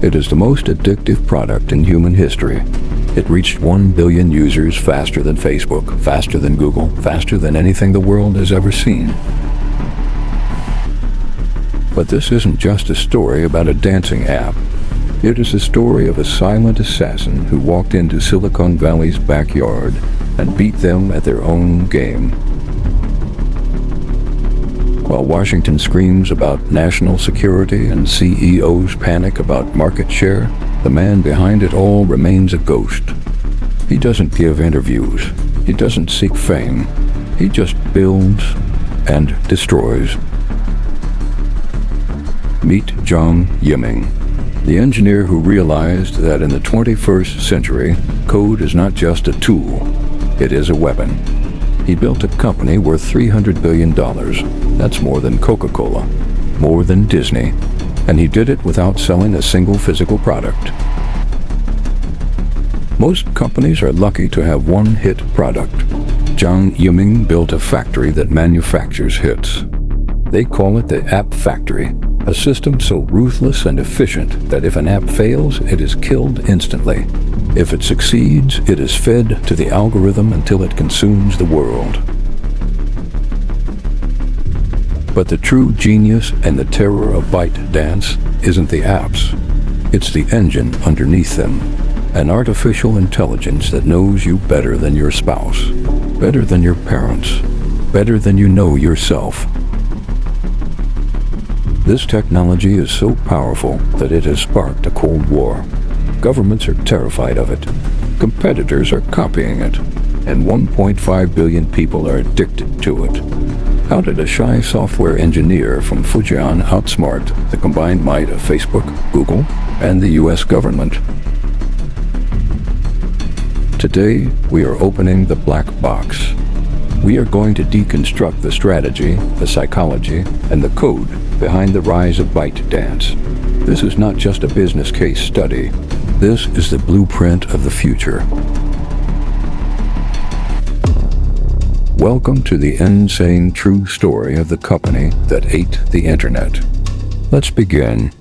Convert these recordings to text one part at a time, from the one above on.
It is the most addictive product in human history. It reached 1 billion users faster than Facebook, faster than Google, faster than anything the world has ever seen. But this isn't just a story about a dancing app. It is a story of a silent assassin who walked into Silicon Valley's backyard and beat them at their own game. While Washington screams about national security and CEOs panic about market share, the man behind it all remains a ghost. He doesn't give interviews. He doesn't seek fame. He just builds and destroys. Meet Zhang Yiming, the engineer who realized that in the 21st century, code is not just a tool, it is a weapon. He built a company worth $300 billion. That's more than Coca-Cola, more than Disney. And he did it without selling a single physical product. Most companies are lucky to have one hit product. Zhang Yiming built a factory that manufactures hits. They call it the App Factory, a system so ruthless and efficient that if an app fails, it is killed instantly. If it succeeds, it is fed to the algorithm until it consumes the world. But the true genius and the terror of ByteDance isn't the apps. It's the engine underneath them. An artificial intelligence that knows you better than your spouse, better than your parents, better than you know yourself. This technology is so powerful that it has sparked a Cold War. Governments are terrified of it. Competitors are copying it. And 1.5 billion people are addicted to it. How did a shy software engineer from Fujian outsmart the combined might of Facebook, Google, and the US government? Today, we are opening the black box. We are going to deconstruct the strategy, the psychology, and the code behind the rise of ByteDance. This is not just a business case study. This is the blueprint of the future. Welcome to the insane true story of the company that ate the internet. Let's begin.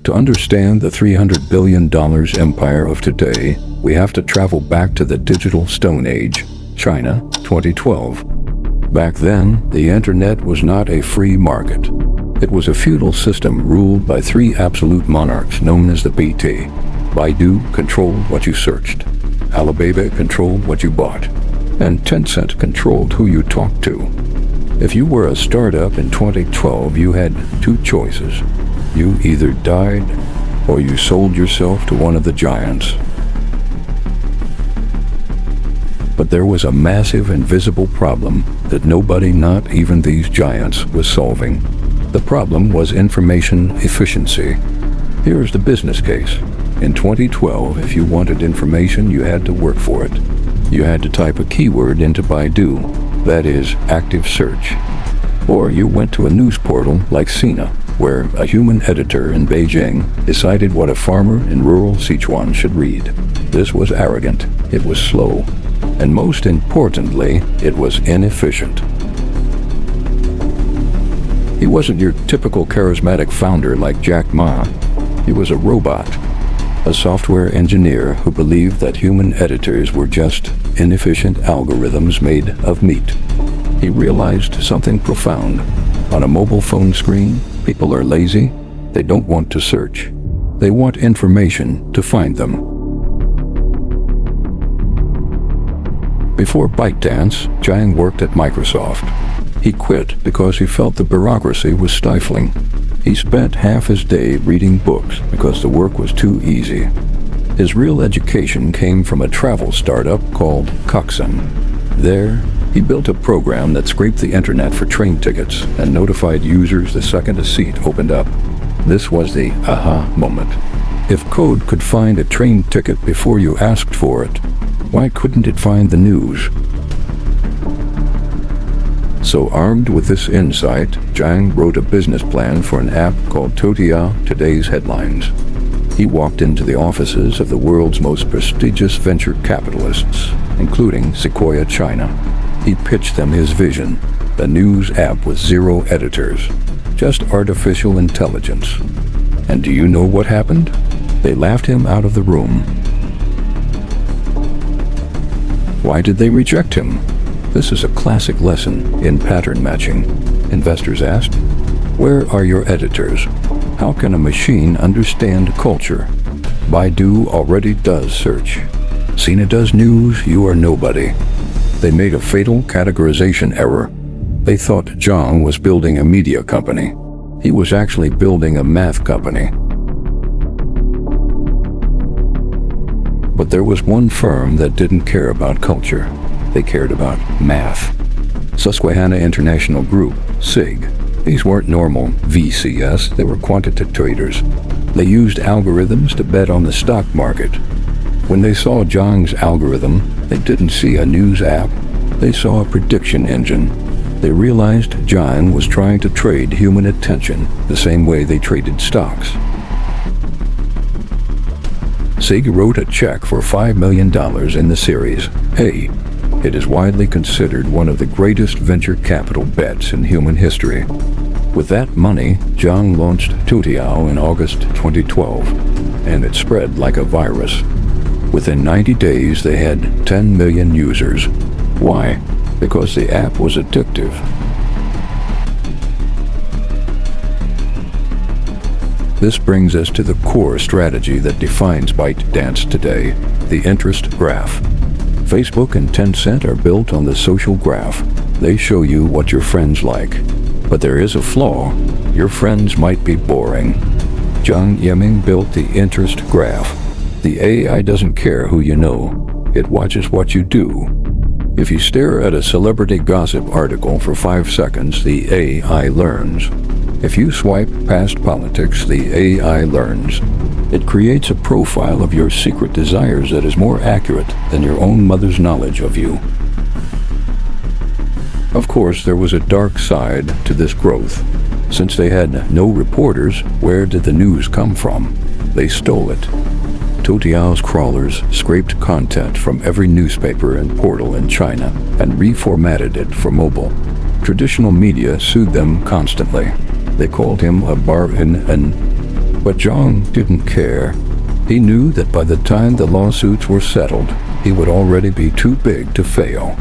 To understand the $300 billion empire of today, we have to travel back to the digital Stone Age, China, 2012. Back then, the internet was not a free market. It was a feudal system ruled by three absolute monarchs known as the BT. Baidu controlled what you searched, Alibaba controlled what you bought, and Tencent controlled who you talked to. If you were a startup in 2012, you had two choices. You either died or you sold yourself to one of the giants. But there was a massive invisible problem that nobody, not even these giants, was solving. The problem was information efficiency. Here is the business case. In 2012, if you wanted information, you had to work for it. You had to type a keyword into Baidu, that is, active search. Or you went to a news portal like Sina, where a human editor in Beijing decided what a farmer in rural Sichuan should read. This was arrogant, it was slow, and most importantly, it was inefficient. He wasn't your typical charismatic founder like Jack Ma. He was a robot, a software engineer who believed that human editors were just inefficient algorithms made of meat. He realized something profound. On a mobile phone screen, people are lazy. They don't want to search. They want information to find them. Before ByteDance, Zhang worked at Microsoft. He quit because he felt the bureaucracy was stifling. He spent half his day reading books because the work was too easy. His real education came from a travel startup called Coxon. There, he built a program that scraped the internet for train tickets and notified users the second a seat opened up. This was the aha moment. If code could find a train ticket before you asked for it, why couldn't it find the news? So armed with this insight, Zhang wrote a business plan for an app called Toutiao, Today's Headlines. He walked into the offices of the world's most prestigious venture capitalists, including Sequoia China. He pitched them his vision, a news app with 0 editors, just artificial intelligence. And do you know what happened? They laughed him out of the room. Why did they reject him? This is a classic lesson in pattern matching. Investors asked, "Where are your editors? How can a machine understand culture?" Baidu already does search. Sina does news, you are nobody. They made a fatal categorization error. They thought Zhang was building a media company. He was actually building a math company. But there was one firm that didn't care about culture. They cared about math. Susquehanna International Group, SIG. These weren't normal VCS, they were quantitative traders. They used algorithms to bet on the stock market. When they saw Zhang's algorithm, they didn't see a news app, they saw a prediction engine. They realized Zhang was trying to trade human attention the same way they traded stocks. SIG wrote a check for $5 million in the Series A. It is widely considered one of the greatest venture capital bets in human history. With that money, Zhang launched TikTo in August 2012, and it spread like a virus. Within 90 days, they had 10 million users. Why? Because the app was addictive. This brings us to the core strategy that defines ByteDance today, the interest graph. Facebook and Tencent are built on the social graph. They show you what your friends like. But there is a flaw. Your friends might be boring. Zhang Yiming built the interest graph. The AI doesn't care who you know. It watches what you do. If you stare at a celebrity gossip article for 5 seconds, the AI learns. If you swipe past politics, the AI learns. It creates a profile of your secret desires that is more accurate than your own mother's knowledge of you. Of course, there was a dark side to this growth. Since they had no reporters, where did the news come from? They stole it. Toutiao's crawlers scraped content from every newspaper and portal in China and reformatted it for mobile. Traditional media sued them constantly. They called him a bargain, but Zhang didn't care. He knew that by the time the lawsuits were settled, he would already be too big to fail.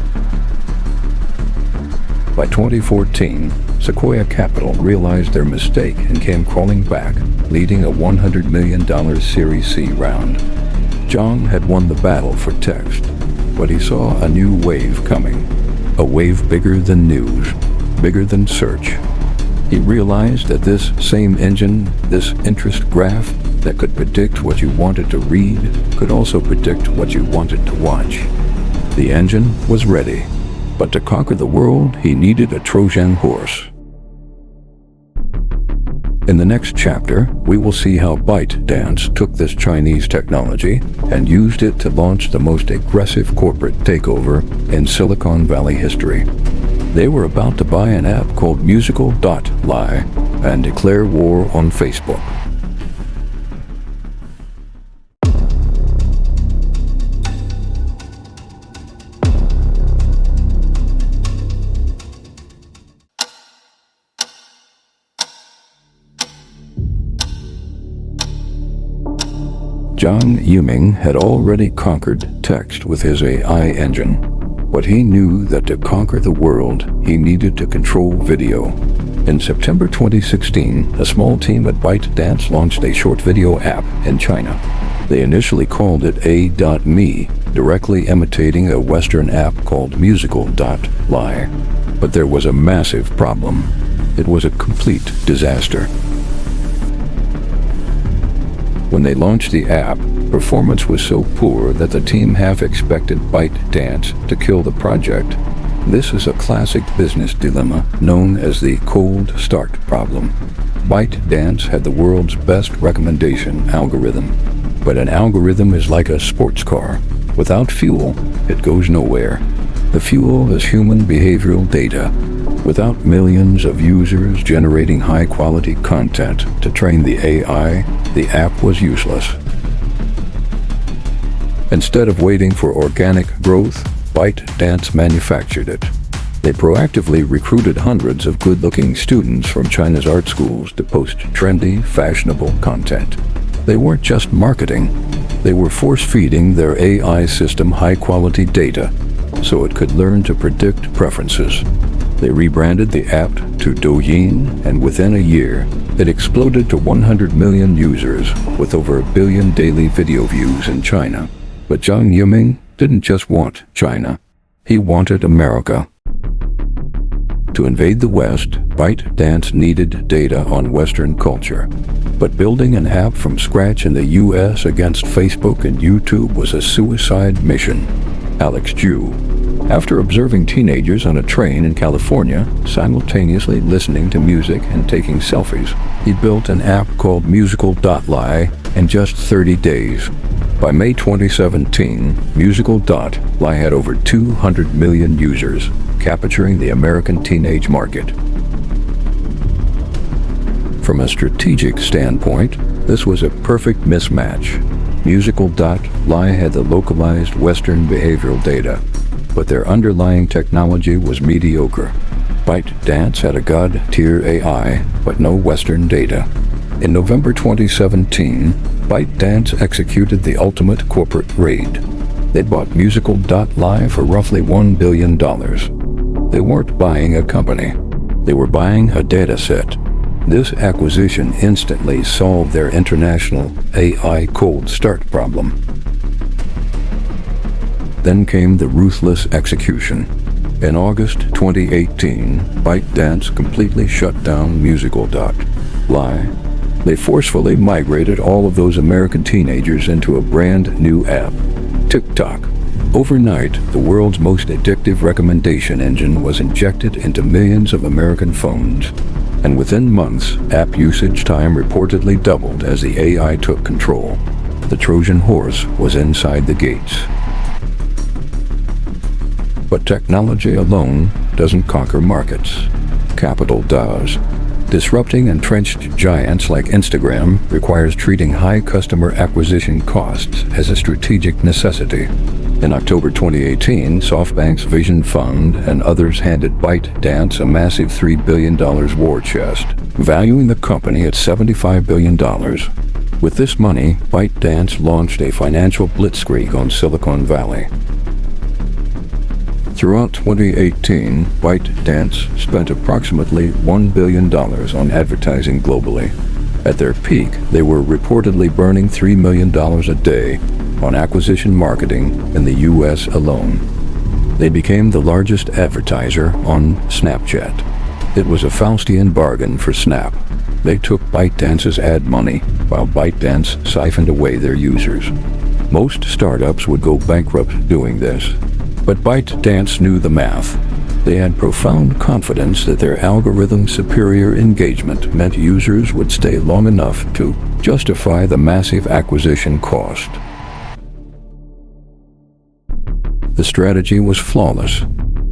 By 2014, Sequoia Capital realized their mistake and came crawling back, leading a $100 million Series C round. Zhang had won the battle for text, but he saw a new wave coming. A wave bigger than news, bigger than search. He realized that this same engine, this interest graph that could predict what you wanted to read, could also predict what you wanted to watch. The engine was ready, but to conquer the world, he needed a Trojan horse. In the next chapter, we will see how ByteDance took this Chinese technology and used it to launch the most aggressive corporate takeover in Silicon Valley history. They were about to buy an app called Musical.ly and declare war on Facebook. Zhang Yiming had already conquered text with his AI engine, but he knew that to conquer the world, he needed to control video. In September 2016, a small team at ByteDance launched a short video app in China. They initially called it A.me, directly imitating a Western app called Musical.ly. But there was a massive problem. It was a complete disaster. When they launched the app, performance was so poor that the team half expected ByteDance to kill the project. This is a classic business dilemma known as the cold start problem. ByteDance had the world's best recommendation algorithm, but an algorithm is like a sports car. Without fuel, it goes nowhere. The fuel is human behavioral data. Without millions of users generating high-quality content to train the AI, the app was useless. Instead of waiting for organic growth, ByteDance manufactured it. They proactively recruited hundreds of good-looking students from China's art schools to post trendy, fashionable content. They weren't just marketing. They were force-feeding their AI system high-quality data so it could learn to predict preferences. They rebranded the app to Douyin, and within a year, it exploded to 100 million users with over 1 billion daily video views in China. But Zhang Yiming didn't just want China. He wanted America. To invade the West, ByteDance needed data on Western culture. But building an app from scratch in the US against Facebook and YouTube was a suicide mission. Alex Ju, after observing teenagers on a train in California, simultaneously listening to music and taking selfies, he built an app called Musical.ly in just 30 days. By May 2017, Musical.ly had over 200 million users, capturing the American teenage market. From a strategic standpoint, this was a perfect mismatch. Musical.ly had the localized Western behavioral data, but their underlying technology was mediocre. ByteDance had a god-tier AI, but no Western data. In November 2017, ByteDance executed the ultimate corporate raid. They bought Musical.ly for roughly $1 billion. They weren't buying a company. They were buying a data set. This acquisition instantly solved their international AI cold start problem. Then came the ruthless execution. In August 2018, ByteDance completely shut down Musical.ly. They forcefully migrated all of those American teenagers into a brand new app, TikTok. Overnight, the world's most addictive recommendation engine was injected into millions of American phones. And within months, app usage time reportedly doubled as the AI took control. The Trojan horse was inside the gates. But technology alone doesn't conquer markets. Capital does. Disrupting entrenched giants like Instagram requires treating high customer acquisition costs as a strategic necessity. In October 2018, SoftBank's Vision Fund and others handed ByteDance a massive $3 billion war chest, valuing the company at $75 billion. With this money, ByteDance launched a financial blitzkrieg on Silicon Valley. Throughout 2018, ByteDance spent approximately $1 billion on advertising globally. At their peak, they were reportedly burning $3 million a day on acquisition marketing in the US alone. They became the largest advertiser on Snapchat. It was a Faustian bargain for Snap. They took ByteDance's ad money, while ByteDance siphoned away their users. Most startups would go bankrupt doing this. But ByteDance knew the math. They had profound confidence that their algorithm's superior engagement meant users would stay long enough to justify the massive acquisition cost. The strategy was flawless.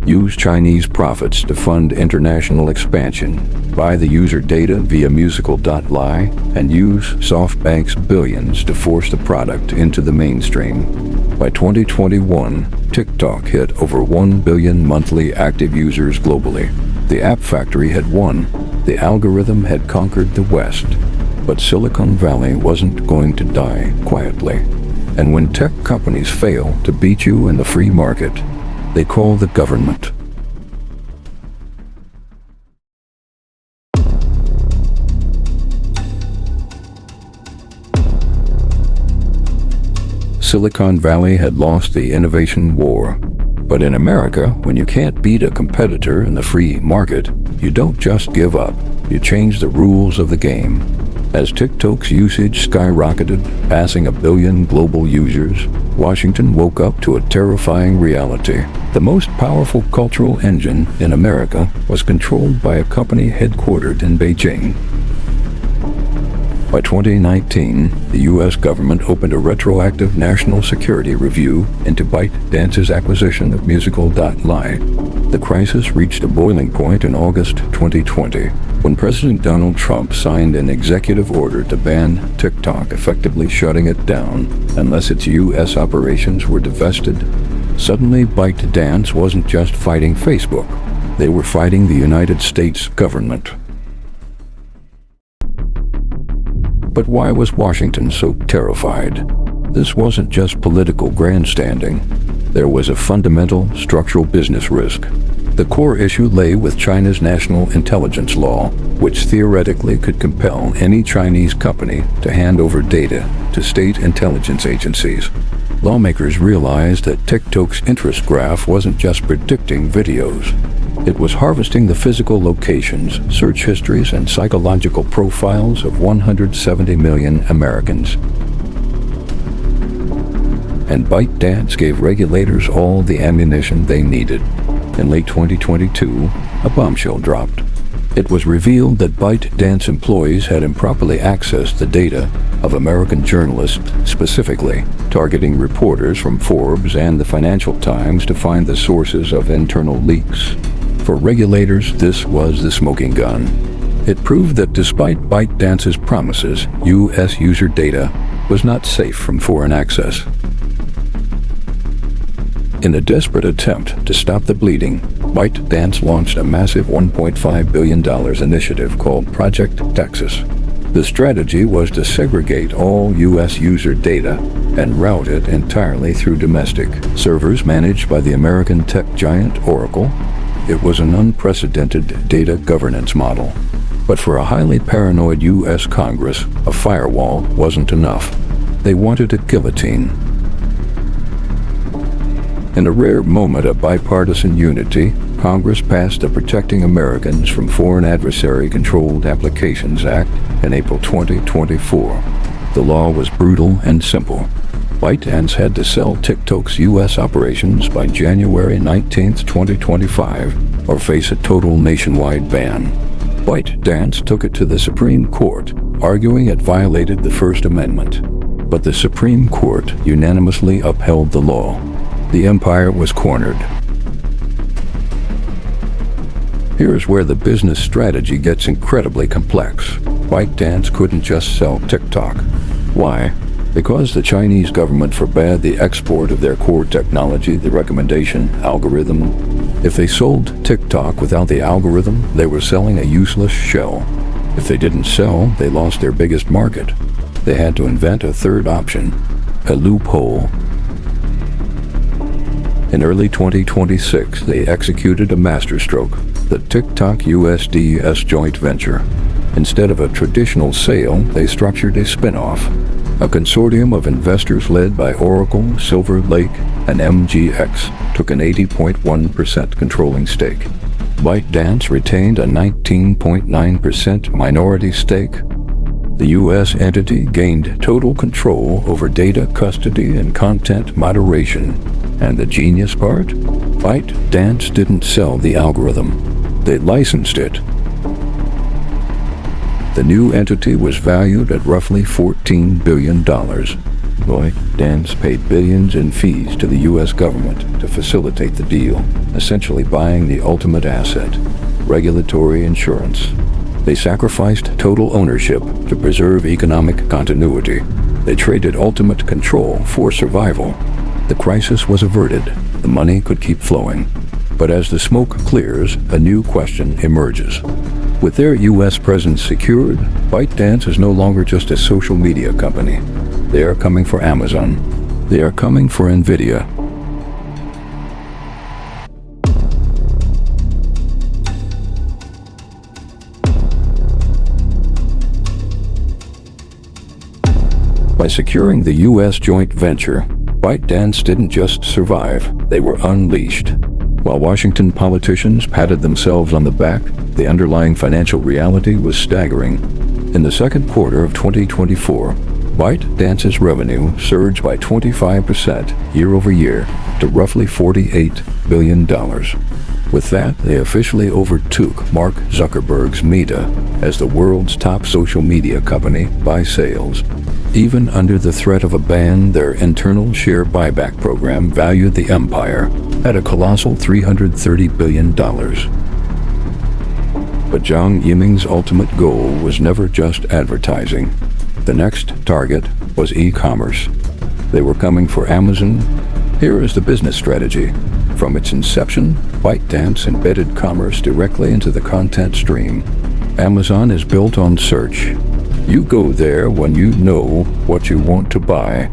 Use Chinese profits to fund international expansion, buy the user data via Musical.ly, and use SoftBank's billions to force the product into the mainstream. By 2021, TikTok hit over 1 billion monthly active users globally. The App Factory had won. The algorithm had conquered the West. But Silicon Valley wasn't going to die quietly. And when tech companies fail to beat you in the free market, they call the government. Silicon Valley had lost the innovation war. But in America, when you can't beat a competitor in the free market, you don't just give up. You change the rules of the game. As TikTok's usage skyrocketed, passing 1 billion global users, Washington woke up to a terrifying reality. The most powerful cultural engine in America was controlled by a company headquartered in Beijing. By 2019, the U.S. government opened a retroactive national security review into ByteDance's acquisition of Musical.ly. The crisis reached a boiling point in August 2020, when President Donald Trump signed an executive order to ban TikTok, effectively shutting it down unless its U.S. operations were divested. Suddenly, ByteDance wasn't just fighting Facebook. They were fighting the United States government. But why was Washington so terrified? This wasn't just political grandstanding. There was a fundamental, structural business risk. The core issue lay with China's national intelligence law, which theoretically could compel any Chinese company to hand over data to state intelligence agencies. Lawmakers realized that TikTok's interest graph wasn't just predicting videos. It was harvesting the physical locations, search histories, and psychological profiles of 170 million Americans. And ByteDance gave regulators all the ammunition they needed. In late 2022, a bombshell dropped. It was revealed that ByteDance employees had improperly accessed the data of American journalists, specifically targeting reporters from Forbes and the Financial Times to find the sources of internal leaks. For regulators, this was the smoking gun. It proved that despite ByteDance's promises, U.S. user data was not safe from foreign access. In a desperate attempt to stop the bleeding, ByteDance launched a massive $1.5 billion initiative called Project Texas. The strategy was to segregate all U.S. user data and route it entirely through domestic servers managed by the American tech giant Oracle. It was an unprecedented data governance model. But for a highly paranoid U.S. Congress, a firewall wasn't enough. They wanted a guillotine. In a rare moment of bipartisan unity, Congress passed the Protecting Americans from Foreign Adversary-Controlled Applications Act in April 2024. The law was brutal and simple. ByteDance had to sell TikTok's U.S. operations by January 19, 2025, or face a total nationwide ban. ByteDance took it to the Supreme Court, arguing it violated the First Amendment. But the Supreme Court unanimously upheld the law. The empire was cornered. Here's where the business strategy gets incredibly complex. ByteDance couldn't just sell TikTok. Why? Because the Chinese government forbade the export of their core technology, the recommendation algorithm. If they sold TikTok without the algorithm, they were selling a useless shell. If they didn't sell, they lost their biggest market. They had to invent a third option, a loophole. In early 2026, they executed a masterstroke, the TikTok USDS joint venture. Instead of a traditional sale, they structured a spin-off. A consortium of investors led by Oracle, Silver Lake, and MGX took an 80.1% controlling stake. ByteDance retained a 19.9% minority stake. The U.S. entity gained total control over data custody and content moderation. And the genius part? ByteDance didn't sell the algorithm. They licensed it. The new entity was valued at roughly $14 billion. ByteDance paid billions in fees to the U.S. government to facilitate the deal, essentially buying the ultimate asset, regulatory insurance. They sacrificed total ownership to preserve economic continuity. They traded ultimate control for survival. The crisis was averted. The money could keep flowing. But as the smoke clears, a new question emerges. With their U.S. presence secured, ByteDance is no longer just a social media company. They are coming for Amazon. They are coming for NVIDIA. By securing the U.S. joint venture, ByteDance didn't just survive, they were unleashed. While Washington politicians patted themselves on the back, the underlying financial reality was staggering. In the second quarter of 2024, ByteDance's revenue surged by 25% year over year to roughly $48 billion. With that, they officially overtook Mark Zuckerberg's Meta as the world's top social media company by sales. Even under the threat of a ban, their internal share buyback program valued the empire at a colossal $330 billion. But Jiang Yiming's ultimate goal was never just advertising. The next target was e-commerce. They were coming for Amazon. Here is the business strategy. From its inception, ByteDance embedded commerce directly into the content stream. Amazon is built on search. You go there when you know what you want to buy.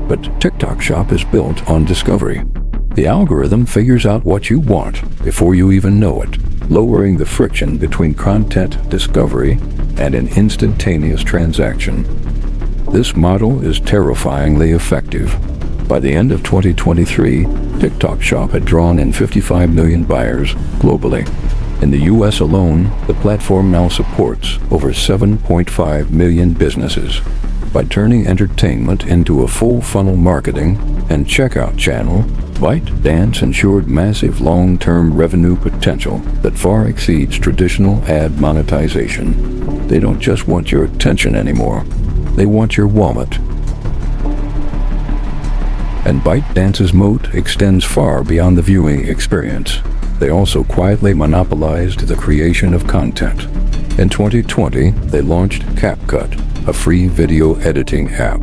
But TikTok Shop is built on discovery. The algorithm figures out what you want before you even know it, lowering the friction between content discovery and an instantaneous transaction. This model is terrifyingly effective. By the end of 2023, TikTok Shop had drawn in 55 million buyers globally. In the US alone, the platform now supports over 7.5 million businesses. By turning entertainment into a full-funnel marketing and checkout channel, ByteDance ensured massive long-term revenue potential that far exceeds traditional ad monetization. They don't just want your attention anymore. They want your wallet. And ByteDance's moat extends far beyond the viewing experience. They also quietly monopolized the creation of content. In 2020, they launched CapCut, a free video editing app.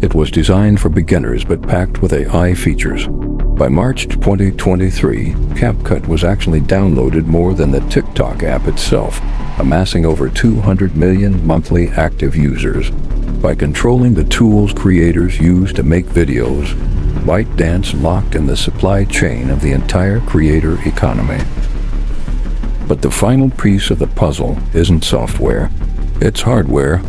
It was designed for beginners but packed with AI features. By March 2023, CapCut was actually downloaded more than the TikTok app itself, amassing over 200 million monthly active users. By controlling the tools creators use to make videos, ByteDance locked in the supply chain of the entire creator economy. But the final piece of the puzzle isn't software, it's hardware.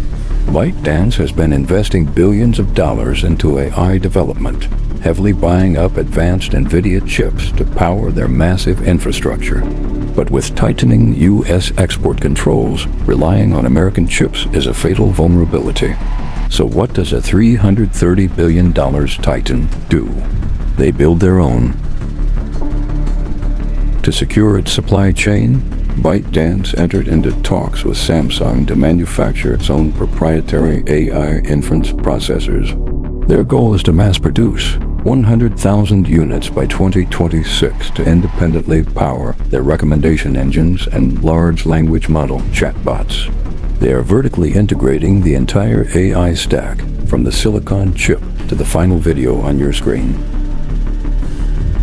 ByteDance has been investing billions of dollars into AI development, heavily buying up advanced NVIDIA chips to power their massive infrastructure. But with tightening U.S. export controls, relying on American chips is a fatal vulnerability. So what does a $330 billion titan do? They build their own. To secure its supply chain, ByteDance entered into talks with Samsung to manufacture its own proprietary AI inference processors. Their goal is to mass produce 100,000 units by 2026 to independently power their recommendation engines and large language model chatbots. They are vertically integrating the entire AI stack, from the silicon chip to the final video on your screen.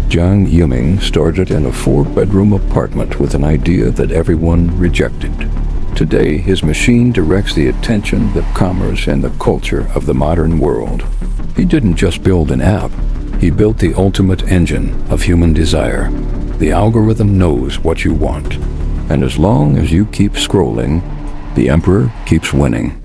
Jiang Yiming started in a 4-bedroom apartment with an idea that everyone rejected. Today, his machine directs the attention, the commerce, and the culture of the modern world. He didn't just build an app, he built the ultimate engine of human desire. The algorithm knows what you want, and as long as you keep scrolling, the emperor keeps winning.